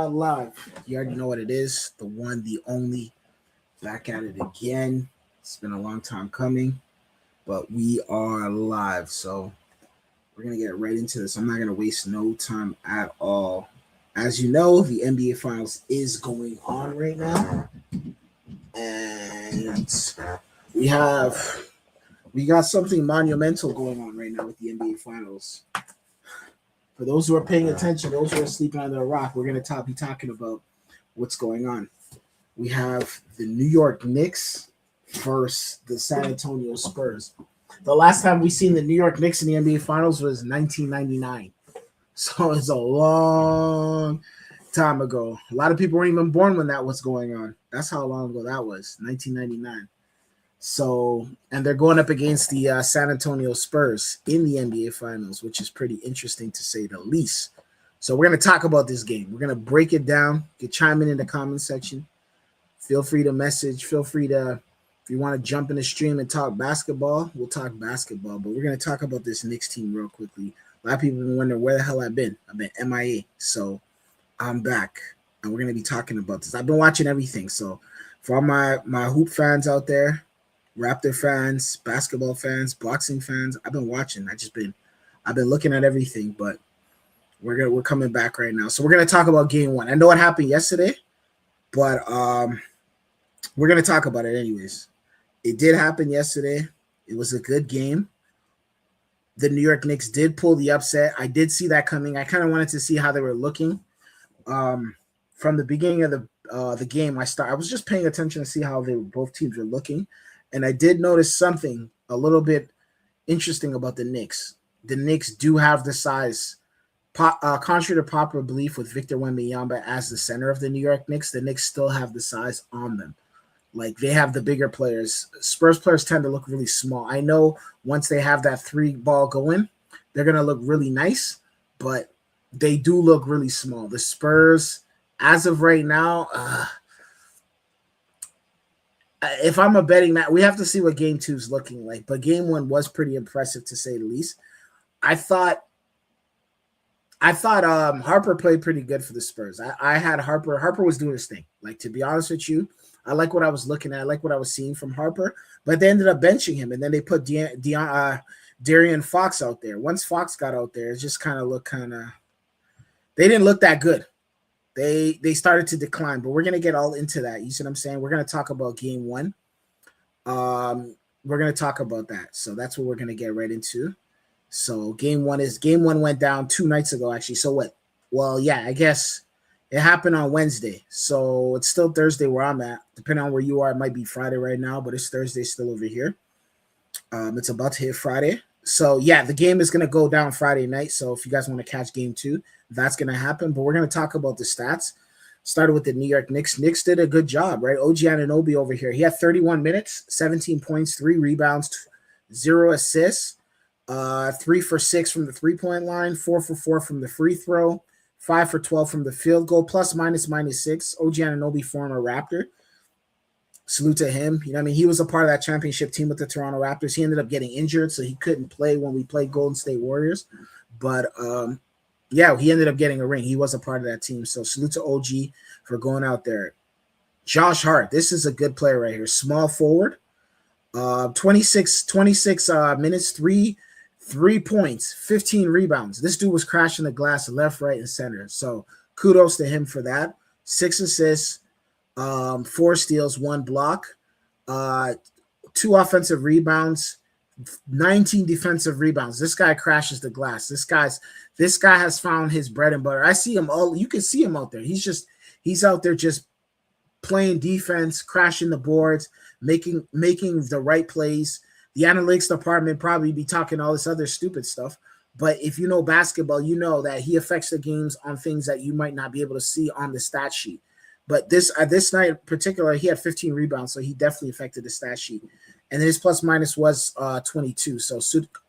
are live. You already know what it is. The one, the only. Back at it again. It's been a long time coming, but we are live. So we're going to get right into this. I'm not going to waste no time at all. As you know, the NBA Finals is going on right now. And we got something monumental going on right now with the NBA Finals. For those who are paying attention, those who are sleeping under a rock, we're going to be talking about what's going on. We have the New York Knicks versus the San Antonio Spurs. The last time we seen the New York Knicks in the NBA Finals was 1999. So it's a long time ago. A lot of people weren't even born when that was going on. That's how long ago that was, 1999. So, and they're going up against the San Antonio Spurs in the NBA Finals, which is pretty interesting to say the least. So we're going to talk about this game. We're going to break it down. You can chime in the comment section. Feel free to message. Feel free to, if you want to jump in the stream and talk basketball, we'll talk basketball. But we're going to talk about this Knicks team real quickly. A lot of people have been wondering where the hell I've been. I've been MIA. So I'm back. And we're going to be talking about this. I've been watching everything. So for all my hoop fans out there, Raptor fans, basketball fans, boxing fans, I've been watching. I've been looking at everything, but we're coming back right now. So we're going to talk about game one. I know what happened yesterday, but we're going to talk about it anyways. It did happen yesterday. It was a good game. The New York Knicks did pull the upset. I did see that coming. I kind of wanted to see how they were looking. From the beginning of the game, I was just paying attention to see how both teams were looking. And I did notice something a little bit interesting about the Knicks. The Knicks do have the size. Contrary to popular belief with Victor Wembanyama as the center of the New York Knicks, the Knicks still have the size on them. Like, they have the bigger players. Spurs players tend to look really small. I know once they have that three ball going, they're going to look really nice, but they do look really small. The Spurs, as of right now, if I'm a betting man, we have to see what game two is looking like. But game one was pretty impressive, to say the least. I thought Harper played pretty good for the Spurs. I had Harper. Harper was doing his thing. Like, to be honest with you, I like what I was looking at. I like what I was seeing from Harper. But they ended up benching him, and then they put De'Aaron Fox out there. Once Fox got out there, it just kind of looked they didn't look that good. They started to decline, but we're going to get all into that. You see what I'm saying? We're going to talk about game one. We're going to talk about that. So that's what we're going to get right into. So game one went down 2 nights ago, actually. So what? Well, yeah, I guess it happened on Wednesday. So it's still Thursday where I'm at. Depending on where you are, it might be Friday right now, but it's Thursday still over here. It's about to hit Friday. So, yeah, the game is going to go down Friday night. So if you guys want to catch game two, that's going to happen. But we're going to talk about the stats. Started with the New York Knicks. Knicks did a good job, right? OG Anunoby over here. He had 31 minutes, 17 points, 3 rebounds, 0 assists, 3 for 6 from the three-point line, 4 for 4 from the free throw, 5 for 12 from the field goal, plus minus -6. OG Anunoby, former Raptor. Salute to him. You know what I mean? He was a part of that championship team with the Toronto Raptors. He ended up getting injured, so he couldn't play when we played Golden State Warriors. But, yeah, he ended up getting a ring. He was a part of that team. So salute to OG for going out there. Josh Hart, this is a good player right here. Small forward. 26 minutes, 3 points, 15 rebounds. This dude was crashing the glass left, right, and center. So kudos to him for that. 6 assists. 4 steals, 1 block, 2 offensive rebounds, 19 defensive rebounds. This guy crashes the glass. This guy has found his bread and butter. I see him you can see him out there. He's out there just playing defense, crashing the boards, making the right plays. The analytics department probably be talking all this other stupid stuff. But if you know basketball, you know that he affects the games on things that you might not be able to see on the stat sheet. But this night in particular, he had 15 rebounds, so he definitely affected the stat sheet. And his plus minus was 22. So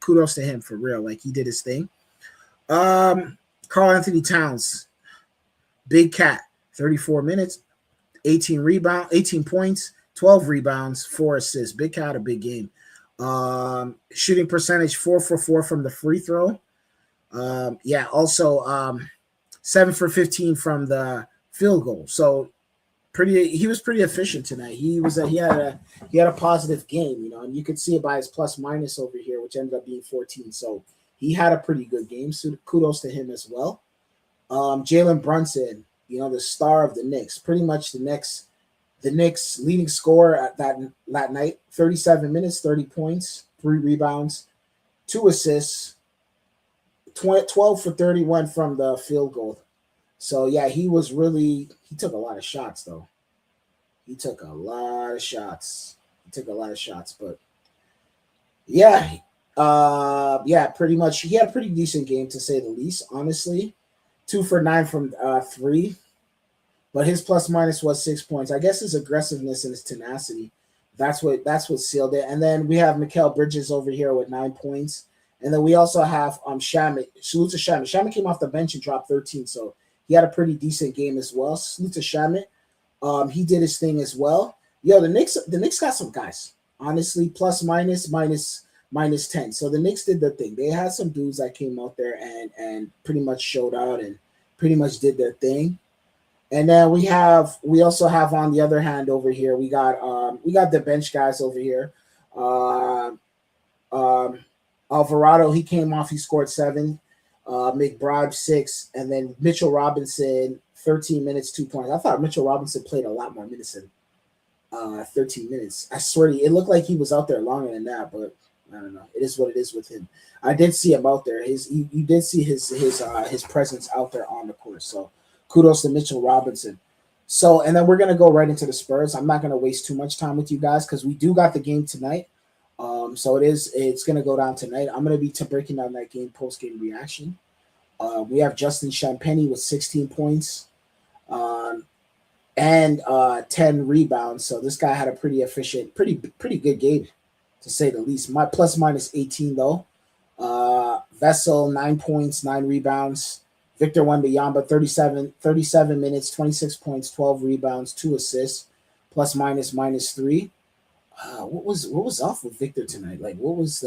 kudos to him for real. Like, he did his thing. Karl Anthony Towns, big cat, 34 minutes, 18 points, 12 rebounds, 4 assists. Big cat, a big game. Shooting percentage 4 for 4 from the free throw. Also 7 for 15 from the field goal. So he was pretty efficient tonight. He had a positive game, and you could see it by his plus minus over here, which ended up being 14. So he had a pretty good game. So kudos to him as well. Jalen Brunson, the star of the Knicks, pretty much the Knicks leading scorer at that night, 37 minutes, 30 points, 3 rebounds, 2 assists, 12 for 31 from the field goal. So yeah, he took a lot of shots though. He took a lot of shots. But yeah, pretty much he had a pretty decent game to say the least, honestly. 2 for 9 from 3, but his plus minus was 6 points. I guess his aggressiveness and his tenacity, that's what sealed it. And then we have Mikal Bridges over here with 9 points. And then we also have Shamet. Salute to Shamet. Shamet came off the bench and dropped 13, so he had a pretty decent game as well. Salute to Shamet. He did his thing as well. Yo, the Knicks got some guys. Honestly, plus minus 10. So the Knicks did their thing. They had some dudes that came out there and pretty much showed out and pretty much did their thing. And then we also have on the other hand over here, we got the bench guys over here. Alvarado, he came off, he scored 7. McBride 6, and then Mitchell Robinson 13 minutes, 2 points. I thought Mitchell Robinson played a lot more minutes than 13 minutes. I swear to you, it looked like he was out there longer than that, but I don't know. It is what it is with him. I did see him out there. You did see his presence out there on the court. So kudos to Mitchell Robinson. So, and then we're gonna go right into the Spurs. I'm not gonna waste too much time with you guys because we do got the game tonight. So it's gonna go down tonight. I'm gonna be breaking down that game post game reaction. We have Justin Champagnie with 16 points, and 10 rebounds. So this guy had a pretty efficient, pretty good game, to say the least. My plus minus 18 though. Vessel 9 points, 9 rebounds. Victor Wembanyama 37 minutes, 26 points, 12 rebounds, 2 assists, plus minus 3. What was off with Victor tonight? Like, what was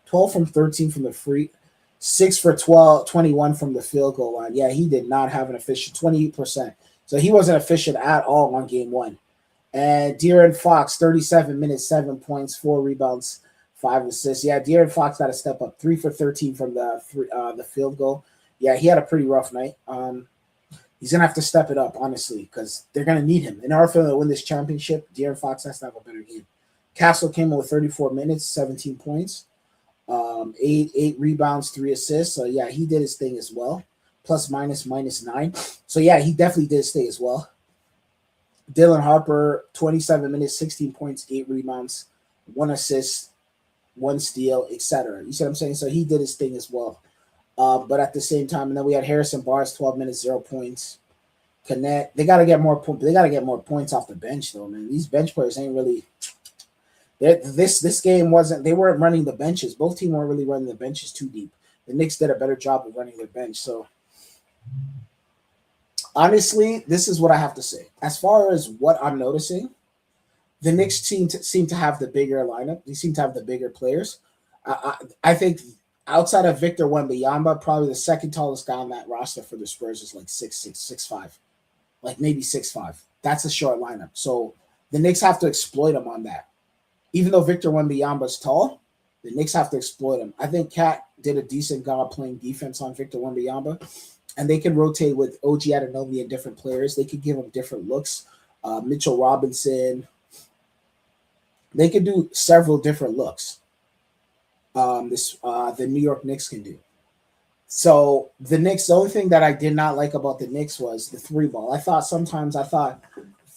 12 from 13 from the free, 6 for 21 from the field goal line. Yeah, he did not have an efficient 28%. So he wasn't efficient at all on game 1. And De'Aaron Fox, 37 minutes, 7 points, 4 rebounds, 5 assists. Yeah, De'Aaron Fox got to step up, 3 for 13 from the field goal. Yeah, he had a pretty rough night. He's gonna have to step it up, honestly, because they're gonna need him in order for them to win this championship. De'Aaron Fox has to have a better game. Castle came in with 34 minutes, 17 points, 8 rebounds, 3 assists. So yeah, he did his thing as well. Plus minus 9. So yeah, he definitely did his thing as well. Dylan Harper, 27 minutes, 16 points, 8 rebounds, 1 assist, 1 steal, etc. You see what I'm saying? So he did his thing as well. But at the same time, and then we had Harrison Barnes, 12 minutes, 0 points. Connect. They got to get more points. They got to get more points off the bench, though, man. These bench players ain't really. This game wasn't. They weren't running the benches. Both teams weren't really running the benches too deep. The Knicks did a better job of running their bench. So, honestly, this is what I have to say. As far as what I'm noticing, the Knicks seem to have the bigger lineup. They seem to have the bigger players. I think. Outside of Victor Wembanyama, probably the second tallest guy on that roster for the Spurs is like 6'6", 6'5", like maybe 6'5". That's a short lineup. So the Knicks have to exploit him on that. Even though Victor Wembanyama is tall, the Knicks have to exploit him. I think Cat did a decent job playing defense on Victor Wembanyama, and they can rotate with OG Anunoby and different players. They could give him different looks. Mitchell Robinson. They could do several different looks. The New York Knicks can do. So the Knicks, the only thing that I did not like about the Knicks was the 3 ball. I thought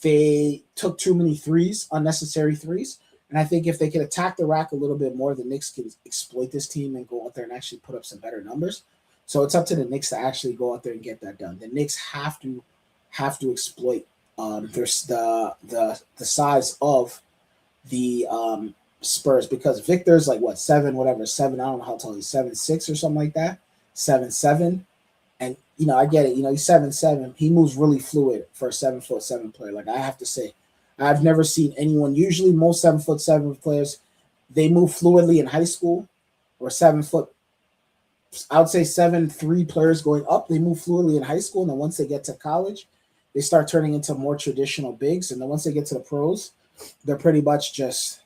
they took too many threes, unnecessary threes. And I think if they could attack the rack a little bit more, the Knicks can exploit this team and go out there and actually put up some better numbers. So it's up to the Knicks to actually go out there and get that done. The Knicks have to exploit the size of the Spurs, because Victor's like 7, I don't know how tall he's, 7'6" or something like that, 7'7", and I get it, he's 7'7". He moves really fluid for a 7'7" player. Like, I have to say, I've never seen anyone. Usually, most 7'7" players, they move fluidly in high school, or 7 foot. I would say 7'3" players going up, they move fluidly in high school, and then once they get to college, they start turning into more traditional bigs, and then once they get to the pros, they're pretty much just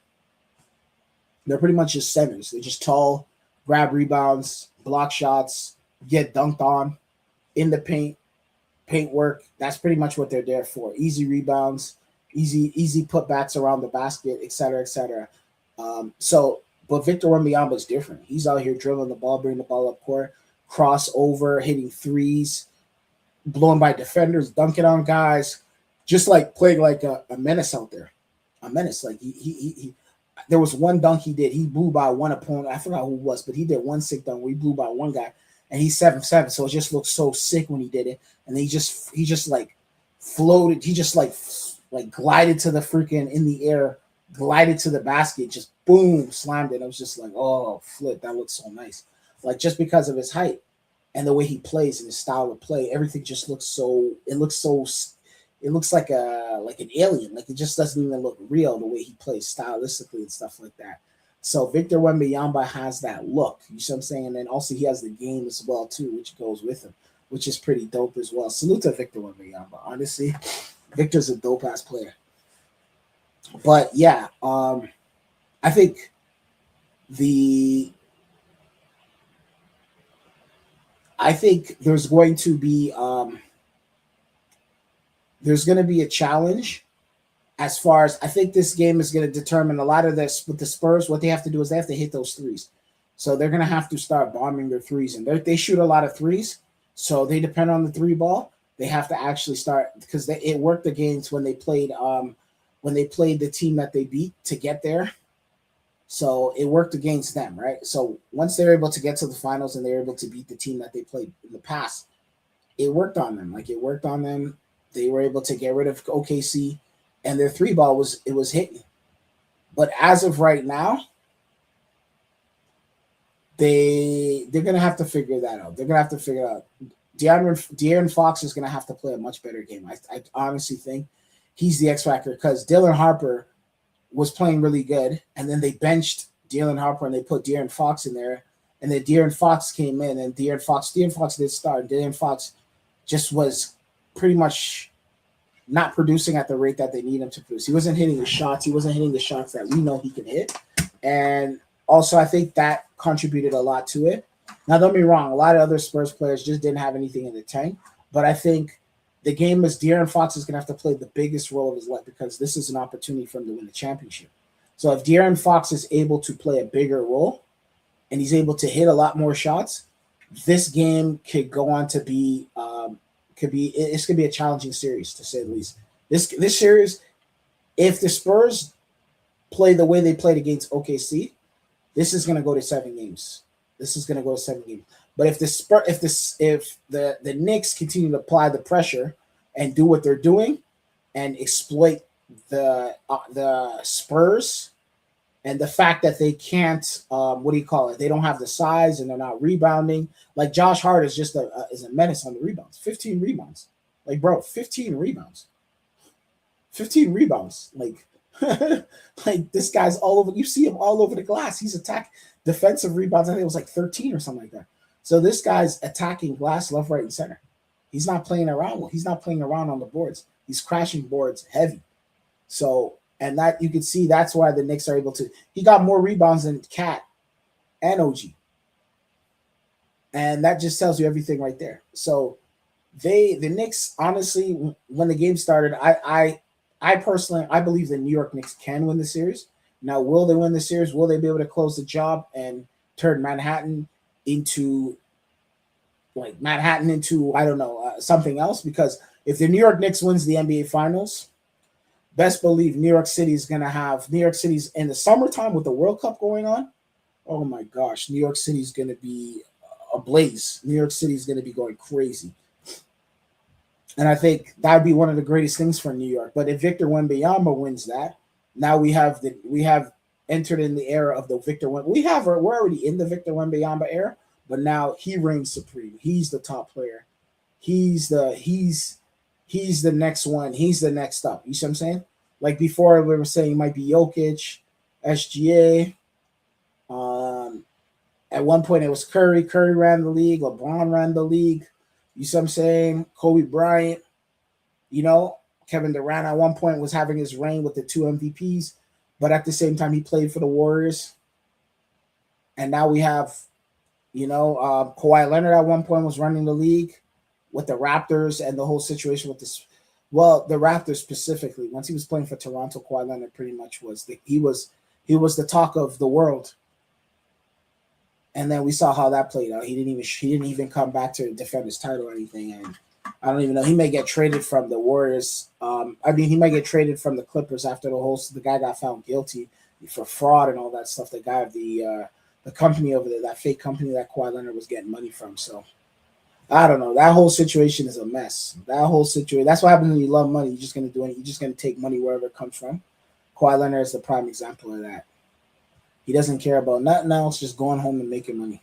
they're pretty much just centers. They're just tall, grab rebounds, block shots, get dunked on in the paint work. That's pretty much what they're there for. Easy rebounds, easy putbacks around the basket, et cetera, et cetera. But Victor Wembanyama is different. He's out here dribbling the ball, bringing the ball up court, crossover, hitting threes, blowing by defenders, dunking on guys, just like playing like a menace out there. A menace. Like he there was one dunk he did. He blew by one opponent. I forgot who it was, but he did one sick dunk where he blew by one guy, and he's 7'7", so it just looked so sick when he did it. And he just like floated. He just like glided to the freaking in the air, glided to the basket, just boom, slammed it. I was just like, oh, flip, that looks so nice. Like just because of his height and the way he plays and his style of play, everything just looks so. It looks like an alien. Like it just doesn't even look real the way he plays stylistically and stuff like that. So Victor Wembanyama has that look. You see what I'm saying? And then also he has the game as well too, which goes with him, which is pretty dope as well. Salute to Victor Wembanyama. Honestly, Victor's a dope ass player. But yeah, I think the I think there's going to be a challenge as far as I think this game is going to determine a lot of this with the Spurs. What they have to do is they have to hit those threes. So they're going to have to start bombing their threes, and they shoot a lot of threes. So they depend on the three ball. They have to actually start because it worked against when they played the team that they beat to get there. So it worked against them, right? So once they're able to get to the finals and they're able to beat the team that they played in the past, it worked on them. Like it worked on them. They were able to get rid of OKC, and their three ball was hitting. But as of right now, they're gonna have to figure that out. They're gonna have to figure it out. De'Aaron Fox is gonna have to play a much better game. I honestly think he's the X factor because Dylan Harper was playing really good, and then they benched Dylan Harper and they put De'Aaron Fox in there, and then De'Aaron Fox came in, and De'Aaron Fox did start. And De'Aaron Fox just was pretty much not producing at the rate that they need him to produce. He wasn't hitting the shots. He wasn't hitting the shots that we know he can hit, and also I think that contributed a lot to it. Now, don't be wrong, a lot of other Spurs players just didn't have anything in the tank, but I think the game is De'Aaron Fox is going to have to play the biggest role of his life because this is an opportunity for him to win the championship. So if De'Aaron Fox is able to play a bigger role and he's able to hit a lot more shots, this game could go on to be it's going to be a challenging series to say the least. This series, if the Spurs play the way they played against OKC, this is going to go to 7 games. But if the Knicks continue to apply the pressure and do what they're doing and exploit the Spurs and the fact that they can't they don't have the size and they're not rebounding. Like Josh Hart is just is a menace on the rebounds. 15 rebounds. Like bro, 15 rebounds. 15 rebounds. Like like this guy's all over. You see him all over the glass. He's attack defensive rebounds. I think it was like 13 or something like that. So this guy's attacking glass left, right, and center. He's not playing around. He's not playing around on the boards. He's crashing boards heavy. So, and that you can see that's why the Knicks are able to. He got more rebounds than Cat and OG. And that just tells you everything right there. So the Knicks, honestly, when the game started, I personally believe the New York Knicks can win the series. Now, will they win the series? Will they be able to close the job and turn Manhattan into I don't know, something else? Because if the New York Knicks wins the NBA Finals, best believe New York City's in the summertime with the World Cup going on. Oh my gosh, New York City's going to be ablaze. New York City's going to be going crazy. And I think that would be one of the greatest things for New York. But if Victor Wembanyama wins that, now we have entered in the era of the Victor Wembanyama. We're already in the Victor Wembanyama era, but now he reigns supreme. He's the top player. He's the next one. He's the next up. You see what I'm saying? Like before, we were saying it might be Jokic, SGA. At one point, it was Curry. Curry ran the league. LeBron ran the league. You see what I'm saying? Kobe Bryant. You know, Kevin Durant at one point was having his reign with the two MVPs, but at the same time he played for the Warriors. And now we have, Kawhi Leonard at one point was running the league with the Raptors and the whole situation with this. Well, the Raptors specifically. Once he was playing for Toronto, Kawhi Leonard pretty much he was the talk of the world. And then we saw how that played out. He didn't even come back to defend his title or anything. And I don't even know. He may get traded from the Warriors. He might get traded from the Clippers after the guy got found guilty for fraud and all that stuff. The guy of the company over there, that fake company that Kawhi Leonard was getting money from. So I don't know. That whole situation is a mess. That whole situation. That's what happens when you love money. You're just gonna do it. You're just gonna take money wherever it comes from. Kawhi Leonard is the prime example of that. He doesn't care about nothing else, just going home and making money.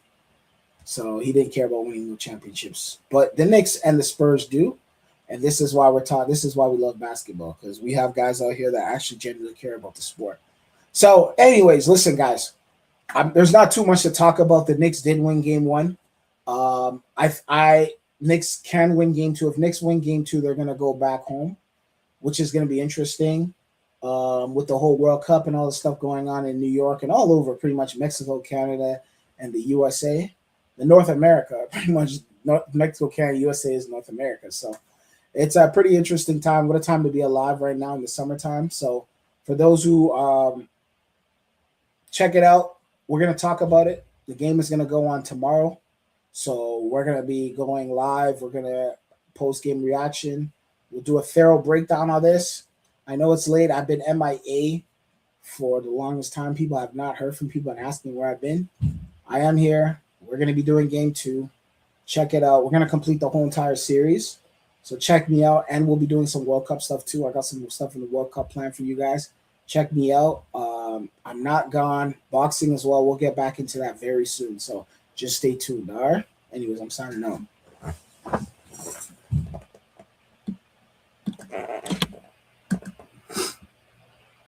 So he didn't care about winning no championships. But the Knicks and the Spurs do. And this is why we're taught. This is why we love basketball, because we have guys out here that actually genuinely care about the sport. So, anyways, listen, guys. There's not too much to talk about. The Knicks did win game one. Knicks can win game two. If Knicks win game two, they're gonna go back home, which is gonna be interesting. With the whole World Cup and all the stuff going on in New York and all over, pretty much Mexico, Canada, and the USA, the North America, pretty much Mexico, Canada, USA is North America. So it's a pretty interesting time. What a time to be alive right now in the summertime. So for those who check it out, we're going to talk about it. The game is going to go on tomorrow. So we're going to be going live. We're going to post-game reaction. We'll do a thorough breakdown on this. I know it's late. I've been MIA for the longest time. People have not heard from people and asking where I've been. I am here. We're going to be doing game two. Check it out. We're going to complete the whole entire series. So check me out. And we'll be doing some World Cup stuff too. I got some stuff in the World Cup planned for you guys. Check me out. I'm not gone. Boxing as well. We'll get back into that very soon. So just stay tuned. All right. Anyways, I'm signing out.